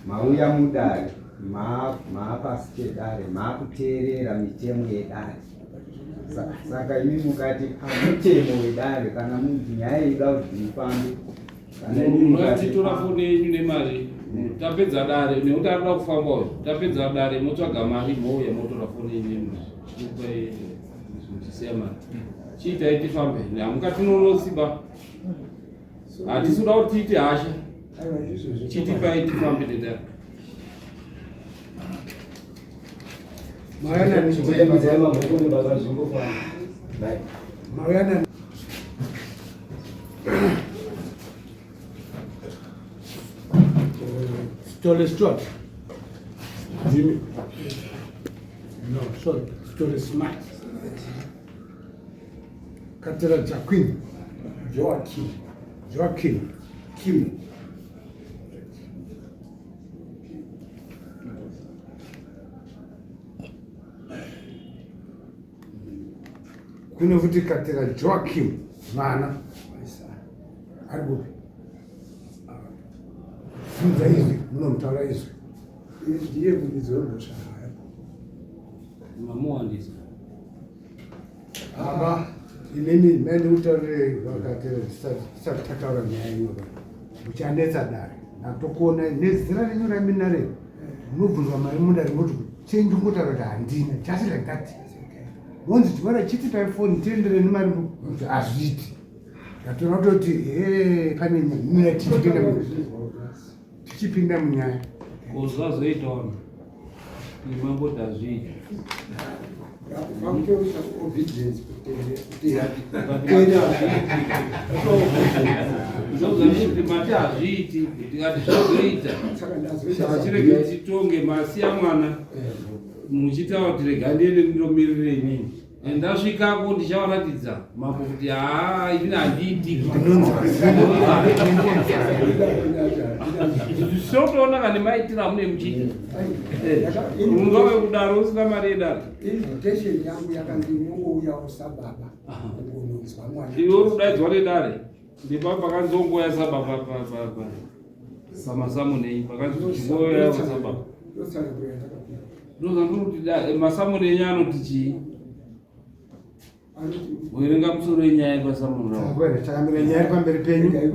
mauya mudare mapasitedare makuteerera mitemo yedare saka imi mukati mutemo wedare kana munhu nyaya ida kuti ifambe mukati tora foni yenyu nemari tapedza dare nekuti arida kufambawo tapedza dare motsvaga mari mouya motora foni yenyu muchisiya mari chiitai tifambe hamukati nonosiba hatisi kuda kuti tiite hasha chitipai tifambe nedare Stole short. Jimmy. No, sorry. Stole smart. Katera Jacqueline. Joaquin. Kim. Kuna futi katera Joaquin. Mana. Argo. Funza hizi, mnomtawala hizi. Ndiye kulizorosha hapo. mamuandisa Aba inini meni utare wakati sakatawala nyayo. Uchanetsa dare. Natokona nezira renyura minare. Mubvunzwa mari mudare kuti chenju ngotaro handina. Just like that. Once chivara chiti pa phone tendere nemari azviti. Katona kuti pane minute tichipinda munyaya kuzazoitaona imangoti hazviita mati hazviiti tikati zvazoita chirege titonge masiya mwana muchitaura kuti rega ndiende ndinomirire inini ndasvikako ndichavaratidza mambo kuti ini handiiti sotoona kana maitira mune muchiti ungave kudaro usina mari yedare iwe uri kudaidzwa nedare ndipa pakanzongoya sababa samasamunei pakanzongoya sababa ndozandoti masamunei enyu anoti chii werenga musoro yenyaya yepasamunra kwere takamira nyaya pamberi penyu nyaya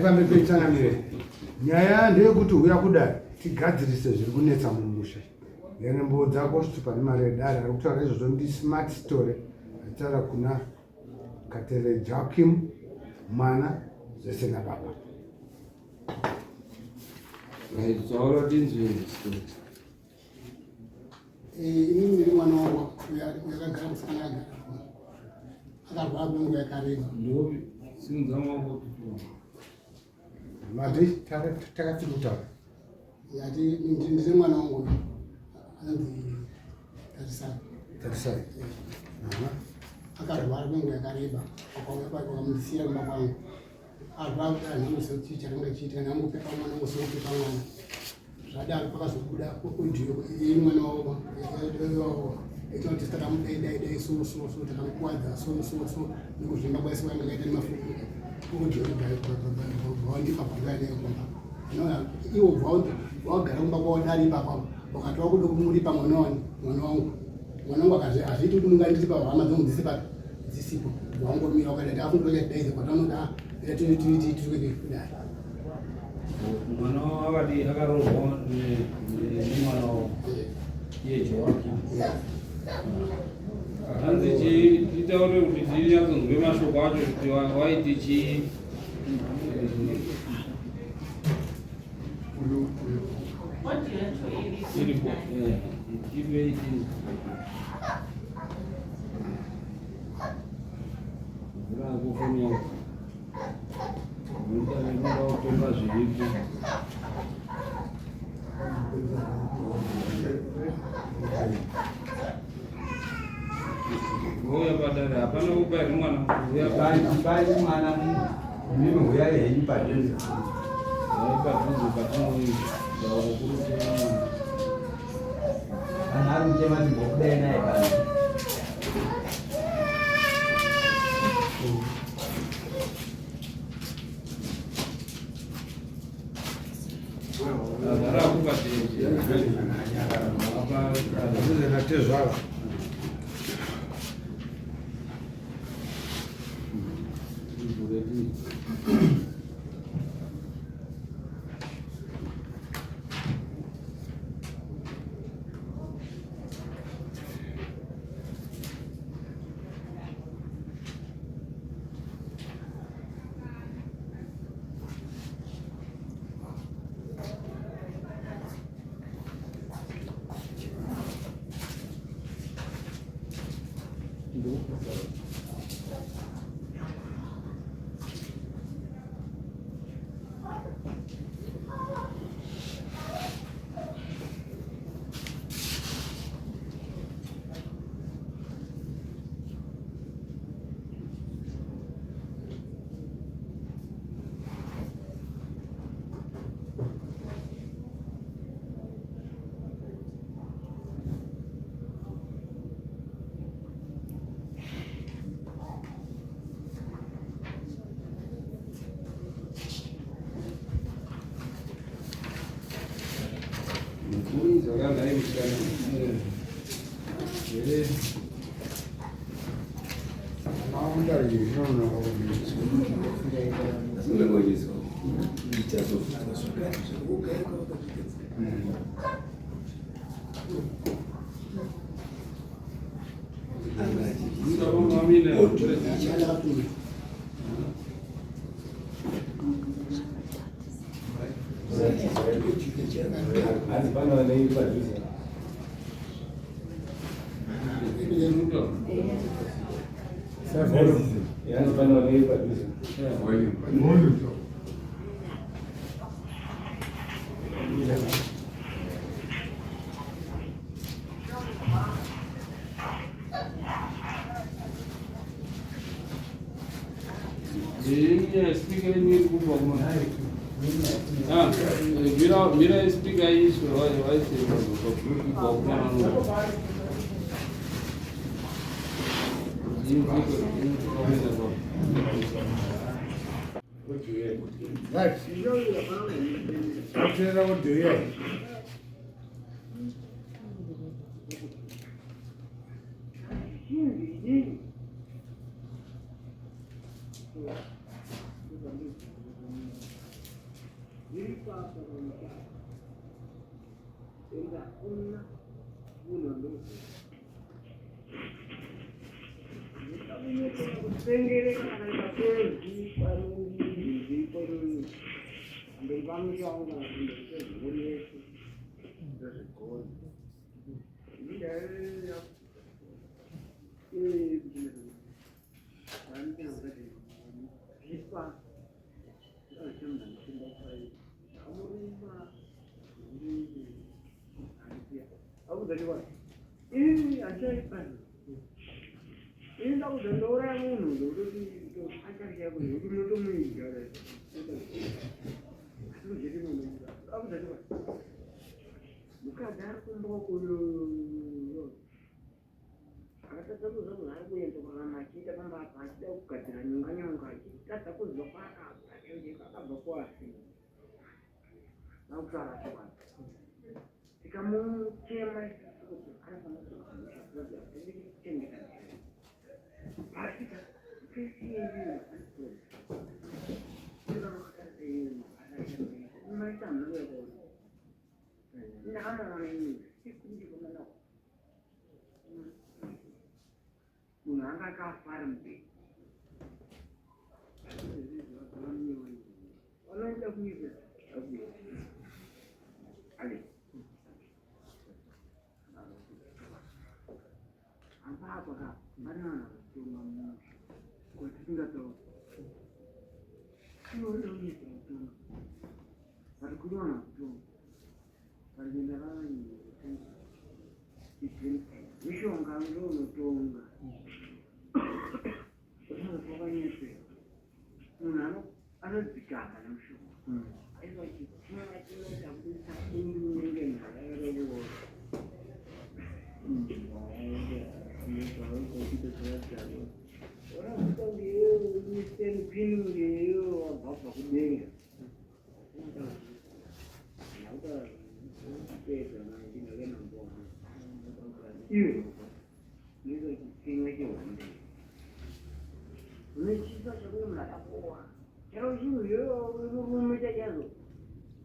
pamberi penyu takamire nyaya ndeyekuti uya kudare tigadzirise zviri kunetsa mumusha yanembo dzako kuti pane mari yedare ari kutaura izvozvo ndi smart story achitaura kuna katere Joaquin mwana zvese nababa tsaura tinzwe inini ndiri mwana wangu yakagara musikana agara akarwara kwenguva yakareba ndovi sinzamako mati takati kutaura yati ndiri mwana wangu anonzi tarisai akarwara kwenguva yakareba wakamudisira kumba kwangu arwara kuti anhamuzivi charinga chiita namupepa mwana ngosokupepa mwana zvadaro pakazobuda audio iri mwana wavo etinoti takamudaidai so takamukuwadza so nekuzvimba kwaisi wanga kaita nemafuku audio vawandipa pagadaekomba iwo vagara kumba kwavo dari ipapa wakati wakuda kumuripa mwana wangu hazviiti kuti ungandiripa hama dzangu dzisipo wangomira wakadati afundochadaidze kwatanoda tiri kudai mwana akadi akarohwa nemwana wavo iye Joaquin hanzi chitaure kuti tinyatsonzwe mashoko acho kuti waiti chii iripo iveiti kufoni yangu muda kutonga zviripo uya padare hapana kubairi mwana uyabairi mwana mimi uya yenyu padhuze padhuze patinoita kana ari kuchema timbokudai naye kana natezvala Mira explica isso, vai ser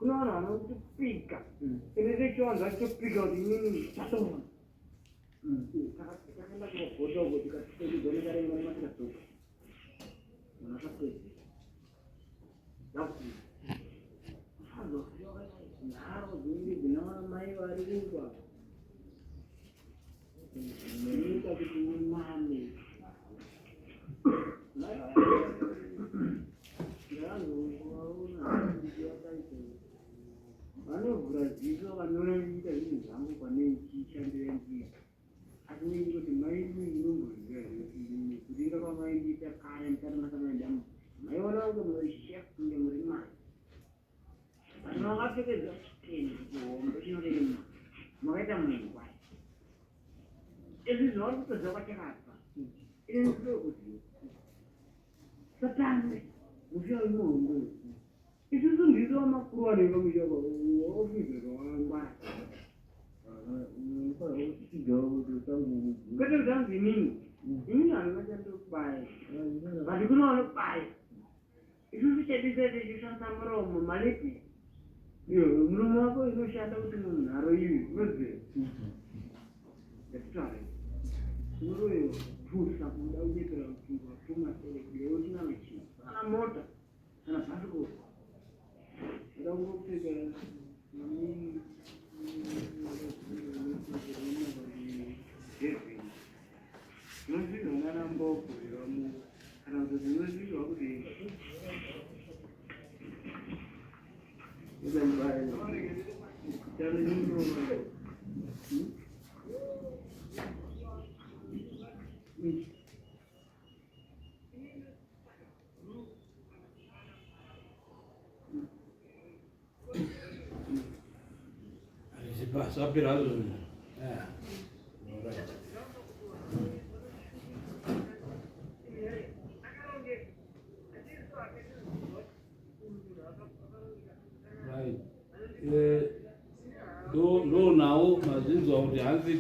kuna wanatupika ile kiwanja chopika nini tatona takataka kwa kodogo tikatike ndio gari ngoma matatu unataka hapo hapo naro zindi bina mai walikuwa mimi kitu mami vanobrazilo vanoita zvinhu zvangu pane nchishandira njira asi nenge kuti maini inombozvigaii kudinga kwamaindita kare mutanamasamaenda maiona kunge muchef kunge muri mari vanhu vakapfekedza chiteni kuti hombe chinorema makaita mungwai izvi zvavari kutodza kwachakapa ini ndiro kuti satambe musha imohombe isusu ndizo makuru anenge mushaka ofizero wangwai kwete zvanzi inini handingachandokubaya vati kuno vanokubaya isusu chedisa tichishanisa muromo malepi muromo wako inoshanda kuti munharo ivi unoziva yatitare unotoyo pusa kuda unyepera kuti watuma serekiyo utina machini kana mota kana bhasikoro ndakupfeka unozvizwa nana mboko vamu kana kuti unozvizwa kuti sapirado ndo nawo mazinzwa kuti hanzi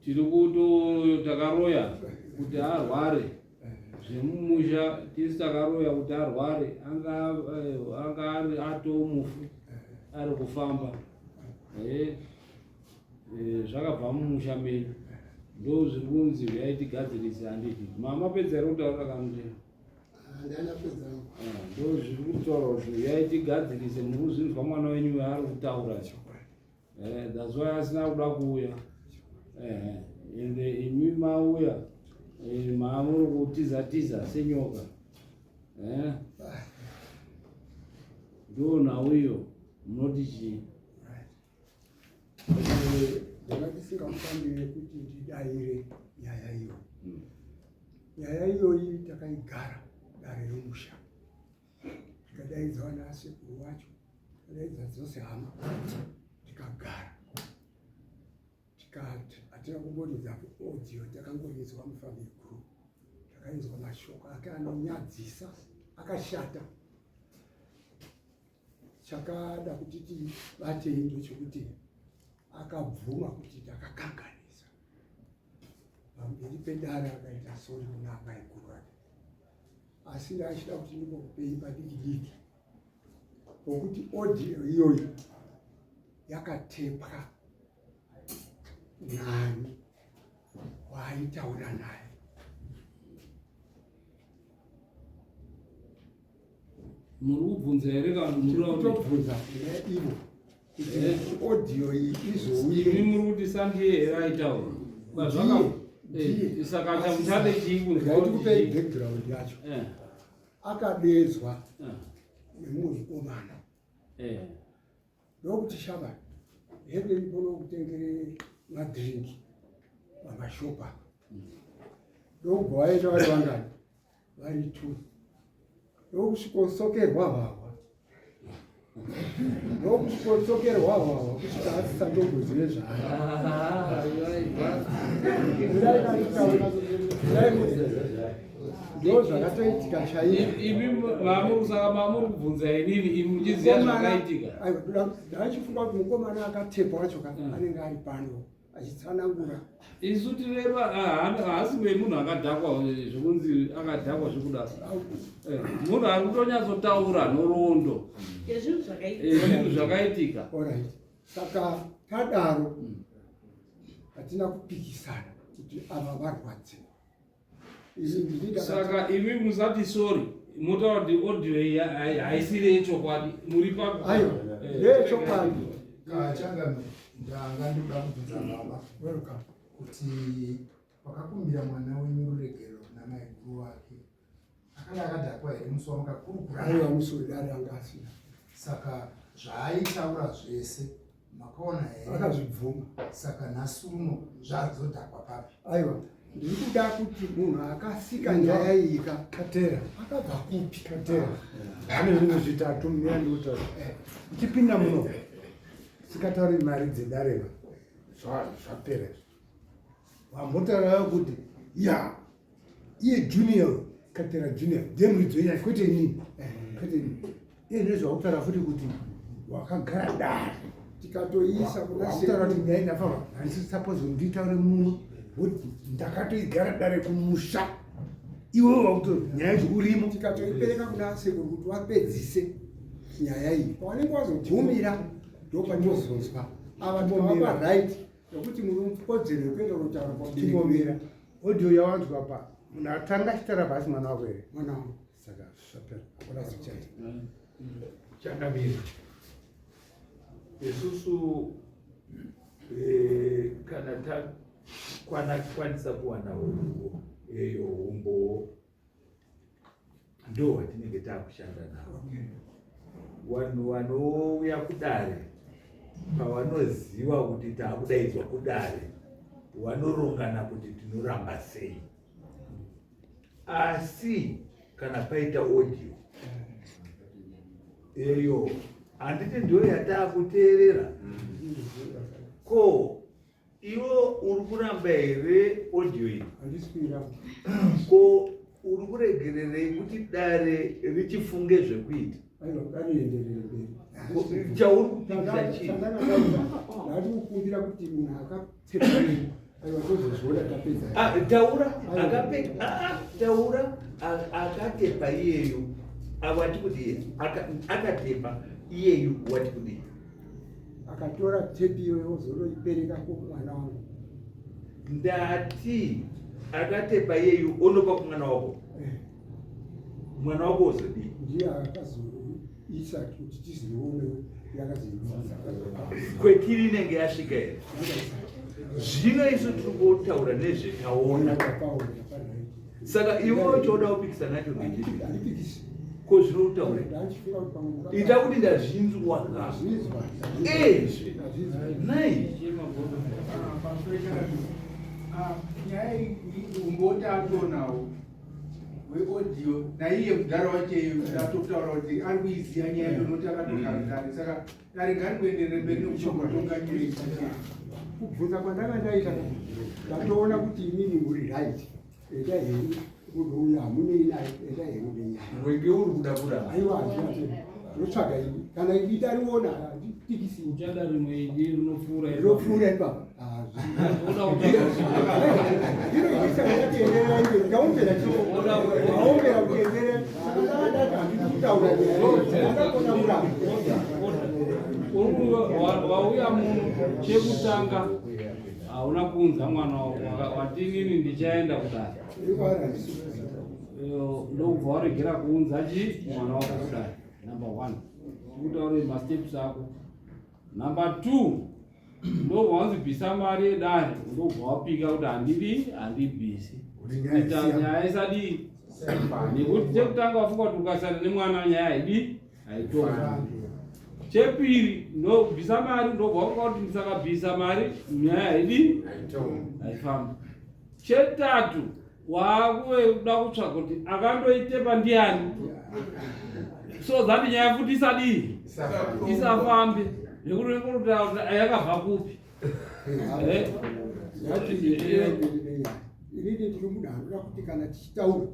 tiri kuto takaroya kuti arware zvemumusha tisi takaroya kuti arware anga atomufu ari kufamba zvakabva mumusha medu ndo zviri kunzi vyaitigadzirisa handiti mama pedza iri kutaura kamutera ndo zviri kutaura kuti vyaitigadzirisa muri kuzvinzwa mwana wenyu waari kutaura that's why asina kuda kuuya ende imi mauya maamuri kutiza senyoka ndo nhau iyo munoti chii ndakatisingamufambire kuti ndidayire nyaya iyo nyaya iyoyi takaigara dare romusha tikadaidzwa nasekuru wacho tikadaidza dzose hama tikagara tikati hatina kumbonidza audio takangoridzwa mufamily group takainzwa mashoko ake anonyadzisa akashata chakada kuti tibatei ndochokuti akabvuma kuti takakanganisa pamberi pedare akaita sori kuna amai guru ake asi ndaachida kuti ndingokupei padiki diki pokuti audio iyoyi yakatepwa nani waaitaura naye muri kubvunza here kana murikutobvunza ivo kuti audio iyi izouye muri kuti sandiye here aitaura saka tamuchade chiiuatikupei background yacho akadedzwa nemumwe mukomana ndokuti shabani hende ndikono kutengere madhiringi pamashopa ndobva vaita vari vangani vari 2 ndokusvikosokerwa hwahwa ndokukotsokera hwahwawa kusvika asisa ndogozine ndo zvakatoitika chaizvo. Imi saka mamuri kubvunza inini imi muchiziva zvakaitika. Ndachifunga kuti mukomana akatepa wacho anenge ari pano achitsanangura. Isu tireva haasi munhu akadhakwa zvokunzi akadhakwa zvekudaro. Munhu ari kutonyatsotaura nhoroondo zvinhu zvakaitika. Saka tadaro hatina kupikisana kuti ava varwadze. Saka imi musati sori motaura kuti audio iyi haisiri yechokwadi muri ayo yechokwadi. Kachanga ndanga ndoda kubvunza baba kuti wakakumbira mwana wenyu ruregero namai guru wake akanga akadhakwa here musi wamukakurukura? Aiwa musi wedare anga asina. Saka zvaaitaura zvese makaona here? Akazvibvuma. Saka nhasi uno zvazodhakwa papi? Aiwa ndiri kuda kuti munhu akasika nyaya iyi katera akabva kupi katera. Ane zvinhu zvitatu muna ndinotaura. Uchipinda muno sikatauri mari dzedareva zvapera. Wambotaurawo kuti iye junior katera junior ndemuridzonyanya kwete inini kwete inini. Iye ndezvakutaura futi kuti wakagara dare tikatoisa kutaura kuti nyaya inafamba handisi suppose nditaure muno kuti ndakatoigara dare kumusha iwe wakutori nyaya yacho urimo tikatoipereka kuna sekuru kuti wapedzise nyaya iyi pawanenge wazogumira ndopandinozozwa ava ndovapa right yokuti muri mukodzero yekuenda kutaura patingomira audio yawanzwa pa munhu atanga achitaura pasi mwana wako here? Mwana wangu. Saka zvapera akona zvichaita chakamira isusu kana takwanisa kuwana umbo eyo umbo ndo watinenge takushanda navo. Vanhu vanouya kudare pavanoziva kuti takudaidzwa kudare vanorongana kuti tinoramba sei, asi kana paita audio eyo handiti ndo yatakuteerera. Ko iwo uri kuramba here audio iyi? Ko uri kuregererei kuti dare richifunge zvekuita? Chauri kupinza chii? Ndati kukumbira kuti munhu akapfeka aiwa tozozviona tapedza. Taura akapfeka taura akatepa iyeyo awati kuti akatepa iyeyo wati kuti akatora tepi iyoyo ozoroipereka kumwana wangu. Ndati akatepa iyeyo onopa kumwana wako. Mwana wako ozodii? Ndiye akazoisa kuti tizione yakazoisa kwetiri inenge yasvika here. Zvino isu tiri kutaura nezvetaona. Saka iwe uchoda kupikisana nacho ngechii? Ko zvinotaura ita kuti ndazvinzwa nai nyaya umbota atonawo weaudio naiye mudhara wacheyo ndatotaura kuti ari kuiziya nyaya yonoti akatogarizane. Saka dare ngarikuenderere mberi nekuchogotonga nyaya kubvunza kwandanga ndaita ndatoona kuti imini muri right eta heni munhu uyu hamunei naye eta heni unei wenge uri kuda kuda aiwa hazvinate ndotsvaga ini kana idariona tikisi Uchada rimwe idi rinopfuura rinopfuura ipapa aombera kuenderera saka ndakadati handidi kutaura andakona kuramba wauya munhu chekutanga hauna kunza mwana watinini ndichaenda kudare ndokubva waregera kuunza chi mwana wako kudare. Number 1 kutaure masteps ako. Number 2 ndobva wanzibvisa mari yedare ndobva wapika kuti handibhisi kuita nyaya isadii nekuti chekutanga wafunga kuti ukasana nemwana nyaya haidii haitonga. Chepiri ndobvisa mari ndobva wafunga kuti ndisakabvisa mari nyaya haidii haifamba. Chetatu waakuve kuda kutsvaga kuti akandoitepa ndiani so that nyaya futi isadii isafambe nekuti yakabva kupi inini ndiri munhu anoda kuti kana tichitaura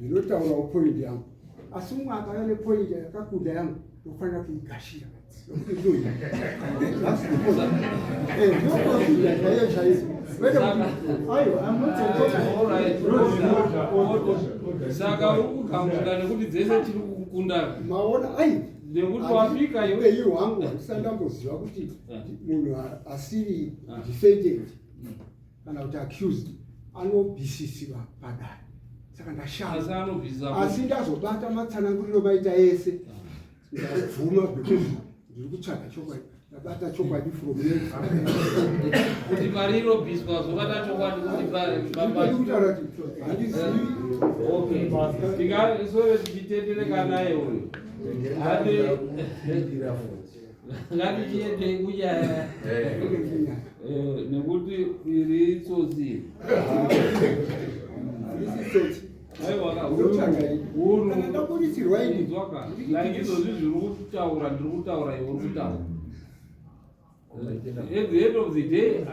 ndinotaurawo poindi yangu asi umwe akauya nepoindi yakakunda yangu tofanira kuigashira saka ukugamuka nekuti dzese tiri kukunda maona ai nekuti wapika iwo wangu handisandamboziva kuti munhu asiri defendant kana kuti accused anobhisisiwa padare saka ndashama asi ndazobata matsananguriro maita ese ndabvuma because ndiri kutsvaga chokwadi ndabata chokwadi from kuti pari irobhiswa zobata chokwadi kutaura kuti handizivi tingasove tichitendereka naye uyu ngatichiendei kunyaya nekuti iri tsotsi ndakurisirwa ini like izvozvi zviri kutaura ndiri kutaura iwe uri kutaura at the end of the day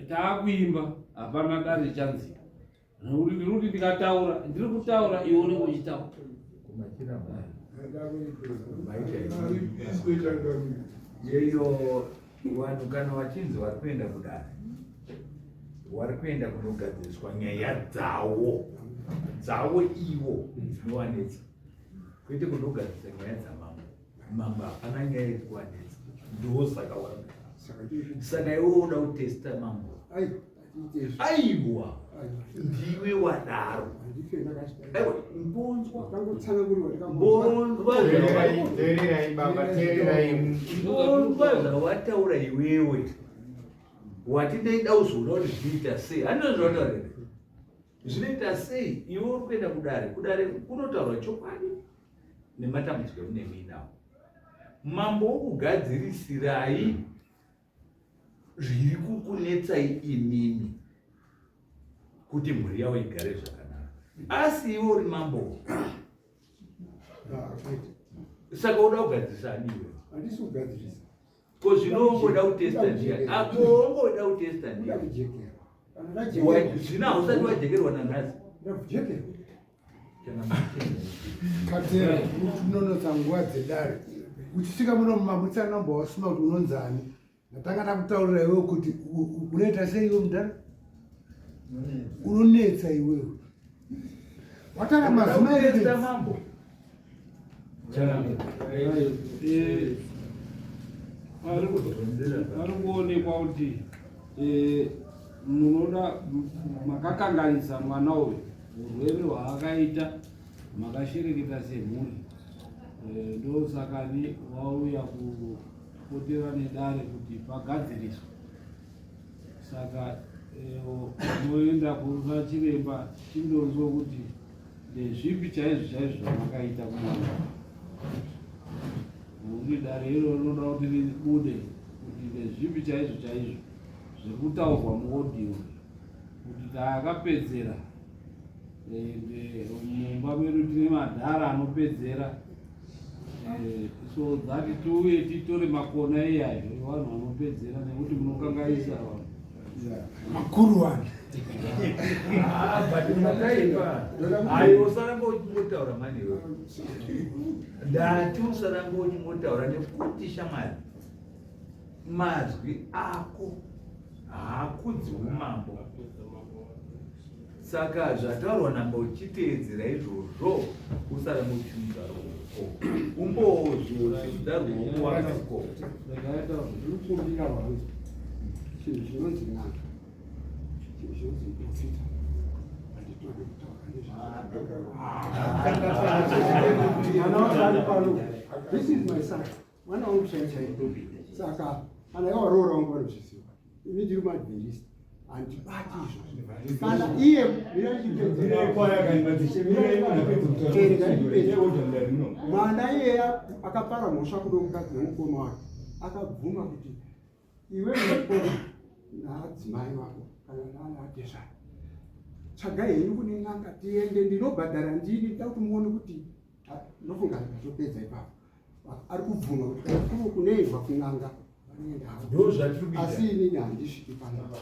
taakuimba hapana dare chanzika nekuti ndiri kuti ndikataura ndiri kutaura iwe unenge uchitaura yeyo vanhu kana vachinzi vari kuenda kudare vari kuenda kunogadziriswa nyaya dzavo ivo dzinowanetsa kwete kunogadzisa nyaya dzamambo mambo hapana nyaya yekuwanetsa ndosaka saka iwe unoda kutesta mambo aiwa ndiwe wadaro mbonzwa zvawataura iwewe wati ndaida uzoona kuti zvinoita sei handizvo zvawataurira zvinoita sei iwe uri kuenda kudare kunotaurwa chokwadi nematambudziko emunenge inawo mambo wokugadzirisirai zviri kukunetsai inini kuti mhuri yavo igare zvakanaka asi iwe uri mambo saka uda kugadzirisa adiwe handisi kugadzirisa ko zvino ongoda kutesta ndiya apo ongoda kutesta ndiya zvino hausati wajekerwa nanhasi katera unonotsa nguva dzedare uchisvika muno mumamutsanamba wasuma kuti unonzani ndatanga takutaurira iwewe kuti unoita sei iwe mudhara unonetsa iwewe watara mazuma ere mambo ari kuonekwa kuti munoda makakanganisa mwana uyu urwere hwaakaita makashereketa semhuri ndosaka wauya kupotera nedare kuti pagadziriswa saka unoenda kuna chiremba chindonzwa kuti ndezvipi chaizvo zvamakaita kumwana nekuti dare iro rinoda kuti ribude kuti ndezvipi chaizvo zvekutaurwa muodhiyo kuti taakapedzera mumba medu tine madhara anopedzera so that tiuye titore makona iyayo evanhu vanopedzera nekuti munokangaisa vanhu makuru vanhu aiwo usaramba uchingotaura maniwe ndati usaramba uchingotaura nekuti shamwari mazwi ako haakudzi umambo saka zvataurwa namba uchiteedzera izvozvo usaramba uchiudza ruoko umbozvoudza ruoko wakako ndikumbira vanhu chinhu chinonzi n'anga chinhu chinonzi profita handitode kutaura this is my son mwana wangu chaichaiko saka kana iwaroora wangu vanozviziva ini ndiri muadventist handibati izvozvo kana iye mwana iyeya akapara mhosva kuno mukadzi wemukoma wake akabvuma kuti iwe mukoma naadzimai vako kana naanadhezvana tsvagai henyu kune n'anga tiende ndinobhadhara ndini da kuti muone kuti ndofunga zvopedza ipapo ari kubvunwa kuti kuneizwa kun'anga ndo zvatiri kuita asi inini handisviki panapa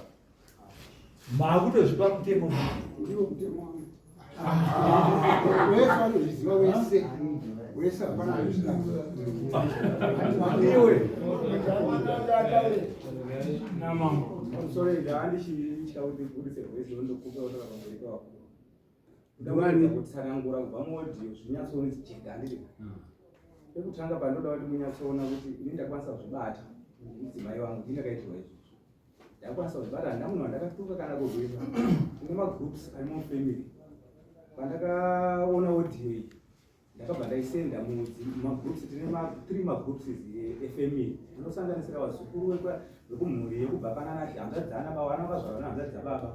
maakutozvipa mutemo ndiwo mutemo wangu wese vanozviziva wese hapana iwe sorega handishauti kurise vhesi ndokukautaa pamberi pako ndamani kutsanangura kubva muodhiyo zvinyatsoona chega handiti ekutanga pandoda kuti munyatsoona kuti ini ndakwanisa kuzvibata mudzimai wangu ndingakaitirwa izvozvo ndakwanisa kuzvibata handina munhu wandakatuka kana kurwisa ine magroups ari mufamily pandakaona odhiyo iyi ndakabva ndaisenda mumagroups tine 3 magroups efamily anosanganisira vazukuru vekumhuri yekubva pananati hanzvadzi dzana baba vana vakazvarwa nehanzvadzi dzababa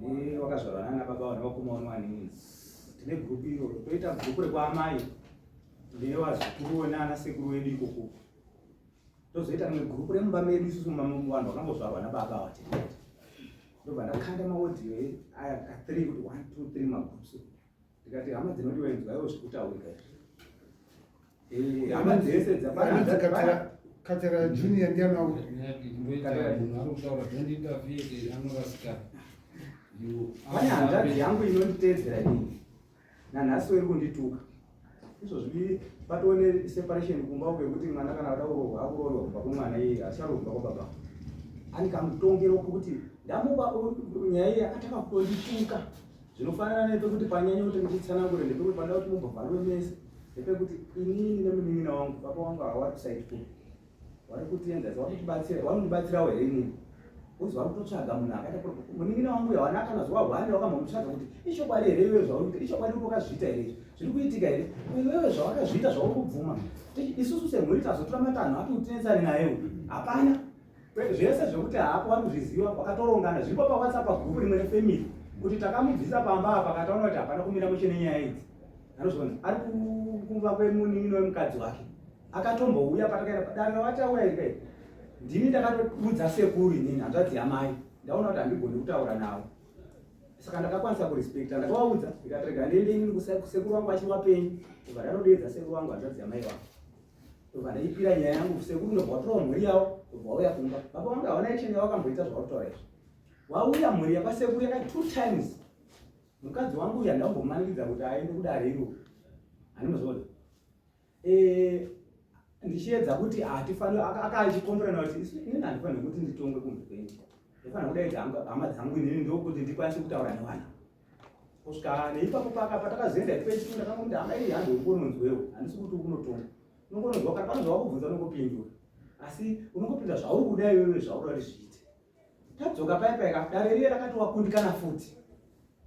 nevakazvarwa nana baba vana vakoma vanowani tine group iroro toita group rekwaamai nevazukuru nana sekuru vedu ikoko tozoita rimwe group remumba medu isusu vanhu vakangozvarwa nababa vatete ndobva ndakanda maodhiyo aya 3 kuti 1 2 3 magroups ndikati hama dzinodiwenzwaiwo zvekutaurika hama dzese katera junior ndianawo pane hanzvadzi yangu inonditeedzera ini nanhasi weri kundituka izvozvi patone separation kumba kwekuti mwana kana ada kurohwa akurohwa kubva kumwana iye acharohwa kwababa anikamutongero kuti ndamuba nyaya iyi akataka kutondituka zvinofanana nepekuti panyanya kuti ndichitsanangure ndepekuti panda kuti mumbovharwe mese ndepekuti inini nemunin'ina wangu baba wangu hawari kusaitiko wari kutienzasa wanondibatsirawo here inini uzi vari kutotsvaga munhu akaita munin'ina wangu yawana kana zuva hwani wakambomutsvaga kuti ishokwadi here iwe zvauri ishokwadi uri wakazviita here zviri kuitika here iwewe zvawakazviita zvauri kubvuma isusu semhuri tazotora matanho ati utinetsani nayewo hapana zvese zvekuti haapo wari kuzviziva wakatorongana zviripo pawhatsapp group rimwe refamily kuti takamubvisa pamba apa kataona kuti hapana kumira mushe nenyaya idzi anozvona ari kumba kwemunin'ino wemukadzi wake akatombouya patakaenda dare watauya ike ndini ndakatoudza sekuru inini hanzvadzi yamai ndaona kuti handigoni kutaura navo saka ndakakwanisa kurespekta ndakawaudza ndikatirega ndiende inini kusekuru wangu achiri wapenyu ubva ndanodeedza sekuru wangu hanzvadzi yamai wavo ubva ndaipira nyaya yangu sekuru ndobva watora mhuri yavo ubva wauya kumba baba wangu haona ichenya wakamboita zvautaura izvo wauya mhuri yapasekuru yaka 2 times mukadzi wangu uya ndambomanikidza kuti aende kudare iro handinozvoda ndichiedza kuti akachikomborana kuti inini handifaniri kuti nditongwe kunze kwenyu ndifanira kudaidza hama dzangu inini ndokuti ndikwanise kutaura newana kusvika neipapo patakazoenda ipechii ndakangomuti hama iyi handoukononzwewo handisi kuti ukunotonga unongononzwa kana pane zvawakubvunza unongopindura asi unongopinda zvauri kuda iwewe zvauri kuti zviite tadzoka paipaika dare riye rakati wakundikana futi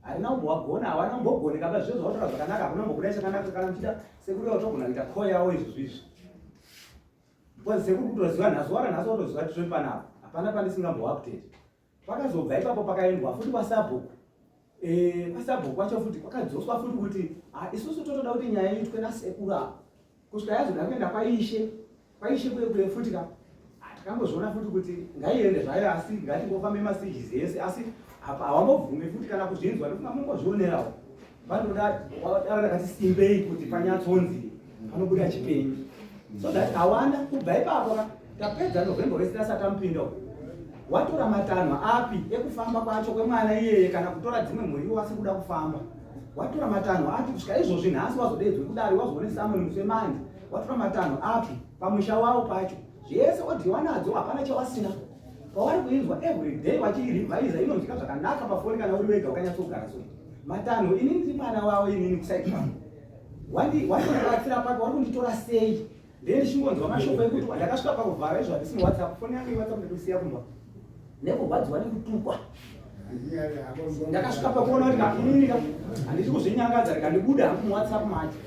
harina kumbowagona hawana kumbogoneka pa zviro zvautora zvakanaka hakuna kumbokuda chakanaka kana muchida sekuru yautogona kuita kho yawo izvozvizvi because sekuru kutoziva nhasi wara nhasi watoziva tiri panapa hapana pandisingambowa kutete pakazobva ipapo pakaendwa futi kwasabhuku kwasabhuku kwacho futi kwakadzoswa futi kuti isusu totoda kuti nyaya iitwe nasekuru apa kusvika yazoda kuenda kwaishe kwe futi ka takambozviona futi kuti ngaiende zvayo asi ngatingofambe masijizi ese asi apa hawambobvume futi kana kuzvinzwa ndofunga mungozvionerawo vandoda dakati simbei kuti panyatsonzi panobuda chipenyu so that hawana kubva ipapo tapedza novemba wese tasati tamupinda watora matanho api ekufamba kwacho kwemwana iyeye kana kutora dzimwe mhuriwo asi kuda kufamba watora matanho api kusvika izvozvi nhasi wazodedzwe kudare wazoone samoni musemandi watora matanho api pamusha wavo pacho zvese odhiwa nadzo hapana chawasina pavari kuinzwa everyday vachirivhaiza inonzwika zvakanaka pafoni kana uri wega wakanyatsogara so matanho inini ndi mwana wavo inini kusaidi pangu wandibatsira papo vari kunditora sei ndendichingonzwa mashoko ekuti ndakasvika pakuvhara izvo handisini whatsapp foni yangu iwhatsapp ndikusiya kumba nekurwadziwa nekutukwa ndakasvika pakuona kuti inini handisi kuzvinyangadza rikandibuda hangu muwhatsapp macho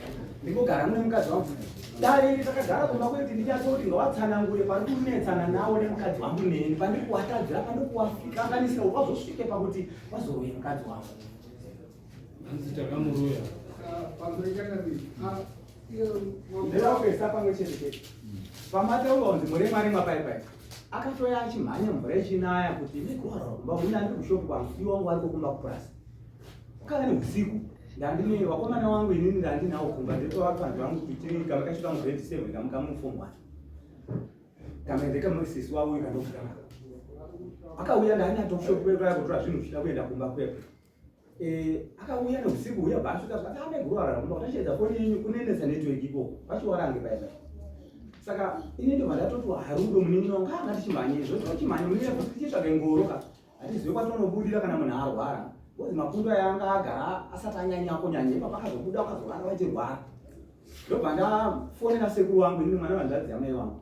ndingogara mune mukadzi wangu dare iri takagara kumba kweti ndichatsoti ngawatsanangure pari kunetsana nawo nemukadzi wangu neni pandiri kuwatadzira pandiri kuwakanganisira kuti wazosvike pakuti wazoroye mukadzi wangu hanzi takamuroya ndevapesa pamwe chete chete pamatauraunzi muremarema paipai akatoya achimhanya mvura ichinaya kuti ndikurwara kumba muna ndiri kushopu kwangu iwo wangu ari kukumba kupurasi ukava neusiku ndandine wakomana wangu inini ndandinawo kumba ndetovapanzi vangu kuti kavakasvika mu-grade 7 kamukamuform 1 kamaendeka musisi wavo ikandokutama akauya ndanyatoshokuekutora zvinhu zvichida kuenda kumba kweko akauya neusiku uya bhaasvika amegurwara kumba utachedza foni yenyu kunenesa network ikoko vachiwarange paipa saka ini ndobva ndatoti harudo munin'ina wangu anga tichimhanye zvotochimhanye munine kuti tichitsvake ngoroka hatizive kwatonobudira kana munhu arwara kozi mapundo ayanga agara asati anyanyakonyanya ipa pakazobuda ukazoranga vachirwara ndobva ndafonera sekuru wangu ini mwana vanzvadzi yamai vangu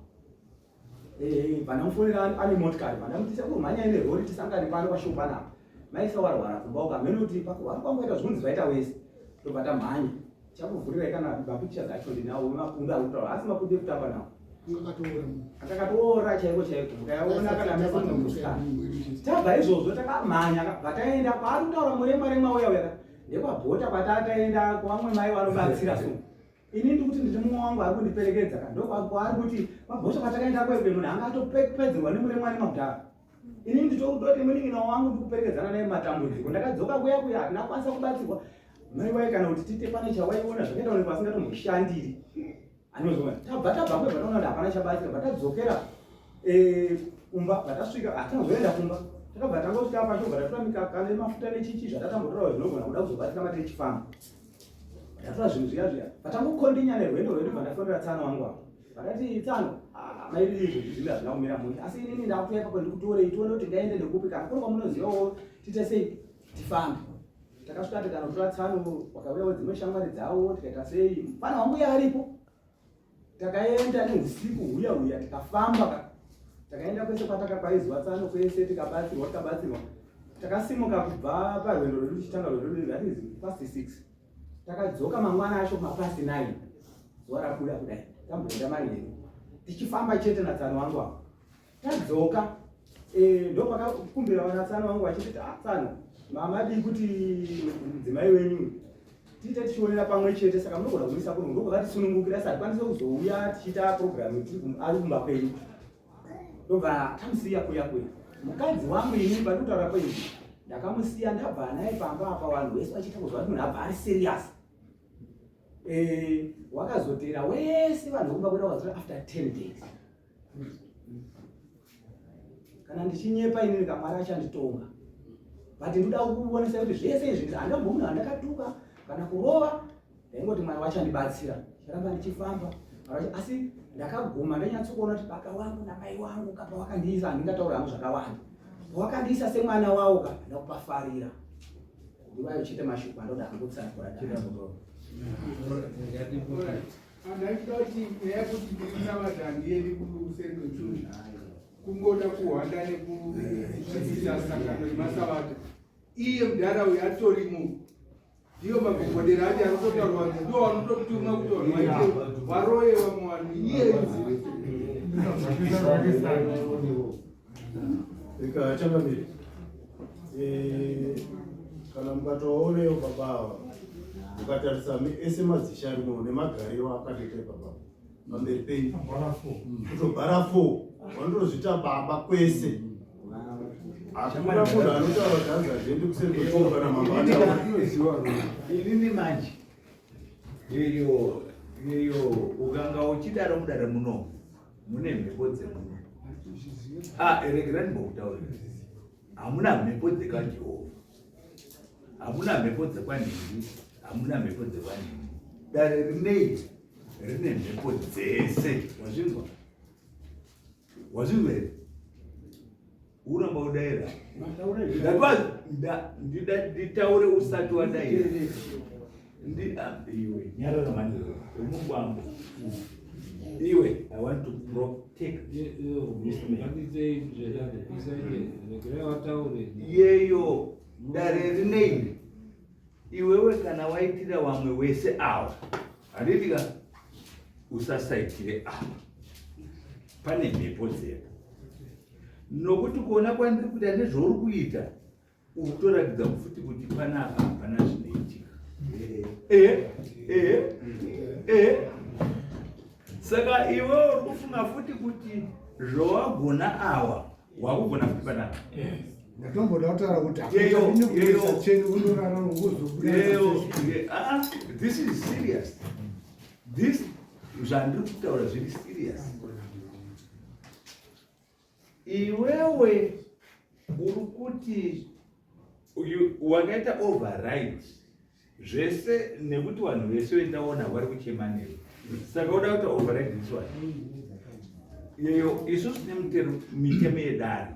pandamufonera ane motikari pandamuti sekuru mhanya ine rori tisangane pano pashopanapa maisa warwara kumba ukamene kuti pakurwara kwangu aita zvinhu zvaita wese ndobva tamhanya chakuvhurirai kana mapikicha dzacho ndinawo mapundo ari kutaura asi mapundo ekutamba nawo akakatoora chaiko chaiko mukayaona kana mesonomusikana tabva izvozvo takamhanya bvataenda kwaari kutaura muremwaremwa uya uya ndekwabhota kwatataenda kwamwe mai vanobatsira so ini ndikuti nditi mumwe wangu ari kundiperekedza ka ndokwaari kuti kwabhota kwatakaenda kwekwe munhu anga atopedzerwa nemuremwari magudhara ini nditoti munin'ina wangu ndikuperekedzana naye matambudziko ndakadzoka kuya kuya hatina kwanisa kubatsirwa mai wai kana kuti tite pane chawaiona zvakaita kuti pasingatomboishandiri anozona tabva kwebva taona kuti hapana chabatsira bvatadzokera kumba bvatasvika hatinazoenda kumba takabva tangosvika pasho bva tatora mikaka nemafuta nechichi zvatatambotorawo zvinogona kuda kuzobatsira mati tichifamba ndatora zvinhu zviya zviya bvatangokondinya nerwendo rwedu bva ndafonera tsano wangu apo vakati tsano mairi izvozvi zvimwe hazvina kumira munhu asi inini ndakuya ipapo ndikutorei tione kuti ngaende ndekupi kana kuri kwamunozivawo tiite sei tifambe takasvika tikanotora tsano wakauyawo dzimwe shamwari dzavo tikaita sei pana wanguya aripo takaenda neusiku huya huya tikafamba takaenda kwese kwatakakwaizwa tsano kwese tikabatsirwa takasimuka kubva parwendo rwedu tichitanga rwedu that is past 6 takadzoka mangwana acho mapast 9 zuva rakuda kudai tamboenda marinheni tichifamba chete natsano wangu apo tadzoka ndopakakumbira vanatsano wangu vachiti tsano mamadi kuti mudzimai wenyu tiite tichionera pamwe chete saka munogona kumisa kunhu ndokuvatisunungukira sati kwanise kuzouya tichiita programu ari kumba kwenyu ndobva tamusiya kuya kuya mukadzi wangu ini pandinotaura kwenyu ndakamusiya ndabva naye pamba apa vanhu vese vachiita kuzva kuti munhu abva ari serious wakazotera wese vanhu vokumba kwenda kwazira after 10 days kana ndichinyepa ini ndikamwari achanditonga but ndoda kukuonesa kuti zvese izvi handambomuna handakatuka kana kurova ndaingoti mwari wachandibatsira charamba ndichifamba asi ndakaguma ndanyatsokuona kuti baba wangu namai wangu kapa wakandiisa handingataura hangu zvakawanda wakandiisa semwana wavo ka ndakupafarira ndivayo uchite mashuku andoda hangutsakura andachida kuti nyaya kuti ndirinavadha handiendi kusendo chunu kungoda kuhwanda nekudzidzisa sangano remasavata iye mudhara uyu atorimo ndiyo magogodera acho arikutotaurwa ndo vanototuma kutorwa varoyewa muvanhu iye ikachamamiri kana mukatowaoneyo babava mukatarisa ese madzisha arimo nemagariro akatoita babava pamberi penyu kutobhara 4 vanotozvita baba kwese hakuna munhu anotaura dhanzi hazviendi kusendotoo kana mambo inini manje iyo ukanga uchidaro mudare muno mune mhepo dzemuno regerani mbokutaurira hamuna mhepo dzekajehovha hamuna mhepo dzekwanhingi hamuna mhepo dzekwanhingi dare rinei rine mhepo dzese wazvinzwa here uramba udaira ndida nditaure usati wadaira iwe nyararamani mungu wangu iwe I want to protect yeyo dare rinei iwewe kana waitira wamwe wese ava handitika usasaitire ava pane mhepo dzepo nokuti kuona kwandiri kuita nezvauri kuita ukutoratidza futi kuti panapa hapana zvinoitika saka iwe uri kufunga futi kuti zvawagona awa wakugona futi panapa ndatomboda kutaura kuti Yeyo, akuisa cheni unorara uzobuda. This is serious. This zvandiri kutaura zviri serious. Iwewe uri kuti wakaita override zvese nekuti vanhu vese vendaona vari kuchema newe, saka uda kuita override this one. Yeyo isusu mitemo yedare,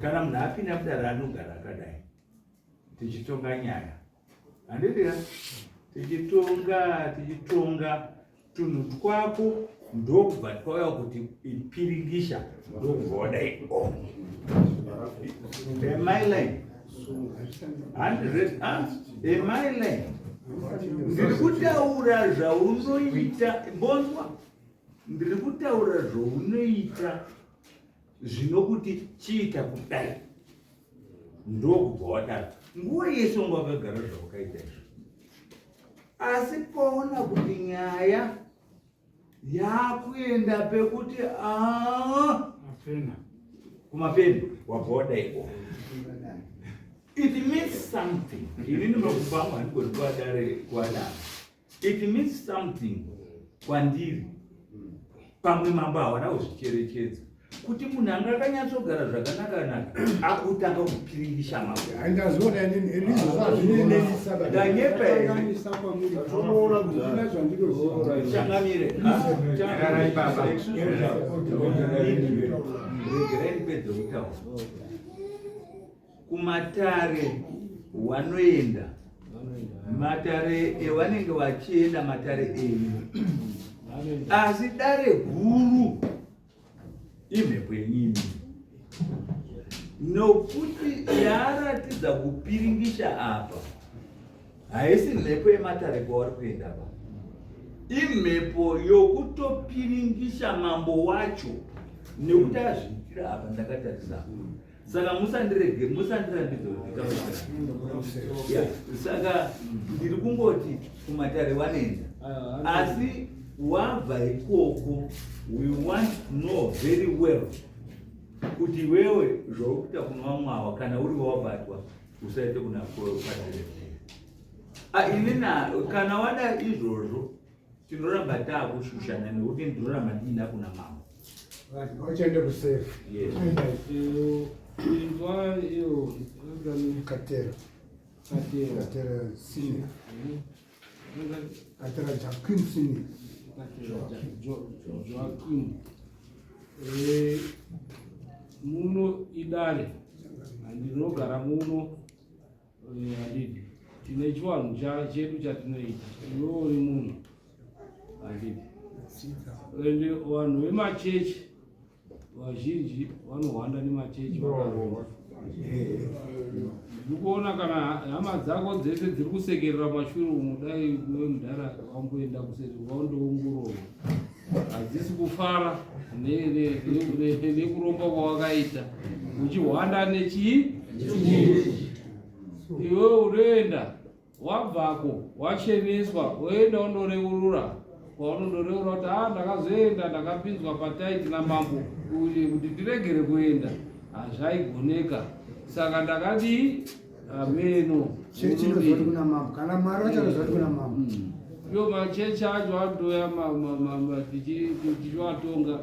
kana munhu apinda mudare anogara akadai tichitonga nyaya, handidira tichitonga tunhu twako ndokubva twauya kuti ipiringisha ndokubva wadai. Am I lying? 100? Am I lying? Ndiri kutaura zvaunoita, mbonzwa, ndiri kutaura zvaunoita zvinokuti chiita kudai ndokubva wadaro. Nguva yese wanga wakagara zvawakaita izvo, asi paona kuti nyaya yakuenda pekuti kumapeni wabva wadaiko, it means something. Ini ndinokubamba ndikoti kwadare kwadara, it means something kwandiri. Pamwe mambo hawana kuzvicherechedza kuti munhu anga akanyatsogara zvakanaka akutanga kupiringisha mambo. Andazoona nini elizo zvazvinene saba. Danyepa ere. Tomoona kuzvina zvandinoziva. Changamire. Chagarai baba. Regerai pedyo kutaura. Kumatare wanoenda. Matare evanenge vachienda matare enyu. Asi dare guru imhepo yenyini nokuti yaratidza kupiringisha apa haisi mhepo yematare kwavari kuenda pa, imhepo yokutopiringisha mambo wacho nekuti azviitira apa ndakatarisa. Saka musandirambidza kuti saka ndiri kungoti kumatare vanenda, asi wabva ikoko we want to know very well kuti wewe zvaurikuita kuna vamwawa kana uri wabatwa usaite kuna patare. Inina kana wada izvozvo tinoramba taakushushana nekuti ndinoramba ndiina kuna mambo. Wachaende kusefu. Yes. Inzwa iyo Katera sini. Katera Joaquim sini. Joaquim muno idare andinogara muno handidi tine chivanhu chedu chatinoita, iwe uri muno handidi. Ende vanhu vemachechi vazhinji vanohwanda nemachechi vakaroma. Ndikuona kana hama dzako dzese dziri kusekerera mashure umu, dai iwe mudhara wamboenda kuseri waundoongororwa, hadzisi kufara nekuromba kwawakaita uchihwanda nechii. Iwe unoenda wabvako wacheneswa woenda undoreurura kwaunondoreura kuti ndakazoenda ndakapinzwa pataiti namambo kuti ndiregere kuenda, hazvaigoneka. Saka ndakati ameno chechindozoti kuna mambo kana Mwari wachanozoti kuna mambo. Iyo machechi acho atoya tichivatonga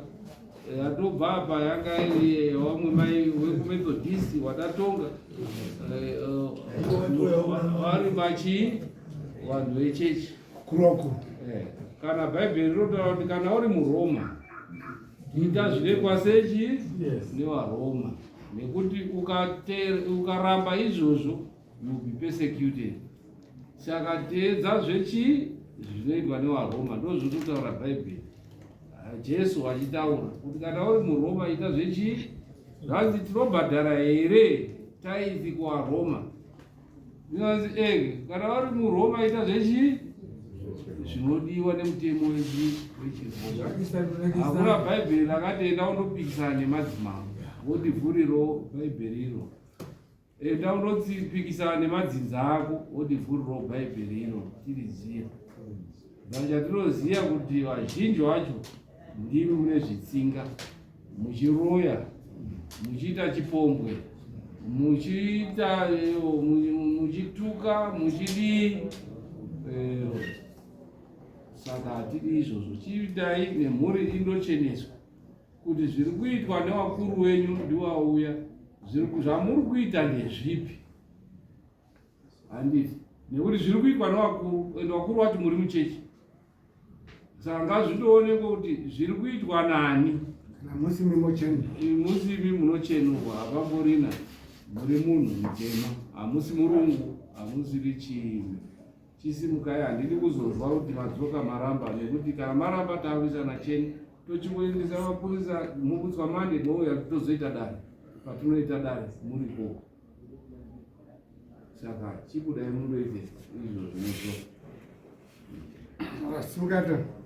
atobva apa yanga iri wamwe mai wekumethodist watatonga vari machi vanhu vechechi kuroko. Kana bhaibheri rinotaura kuti kana uri muRoma ita zvinekwa sechi nevaRoma, nekuti ukaramba izvozvo you will be persecuted. Saka teedza zvechi zvinoitwa nevaRoma, ndozvinotaura bhaibheri. Jesu achitaura kuti kana uri muRoma ita zvechi, zvanzi tinobhadhara here taithi kuvaRoma. Ndinonzi kana uri muRoma ita zvechi zvinodiwa nemutemo wechiroma. Hakuna bhaibheri rakatienda undopikisana nemadzimambo wodivhuriro bhaibheri iro. Enda undopikisana nemadzinza ako wodivhuriro bhaibheri iro tiriziya. Chatinoziya kuti vazhinji vacho ndimi mune zvitsinga, muchiroya, muchiita chipombwe, muchiita muchituka muchidii saka hatidi izvozvo. Chiitai nemhuri indocheneswa kuti zviri kuitwa nevakuru wenyu ndiwauya zvamuri kuita ndezvipi handiti, nekuti zviri kuitwa nevakuru ende vakuru vati muri muchechi. Saka ngazvindoonekwa kuti zviri kuitwa nani. musimi munochenurwa hapamborina, muri munhu mutema, hamusi murungu, hamuzivi chiimi. Chisimukai, handidi kuzozwa kuti madzoka maramba, nekuti kana maramba tawisana cheni tochimboendesa mapurisa mubutswa mande nouya tozoita dare patinoita dare muripo. Saka chibudai mundoite izvo zvinozoka Sungata.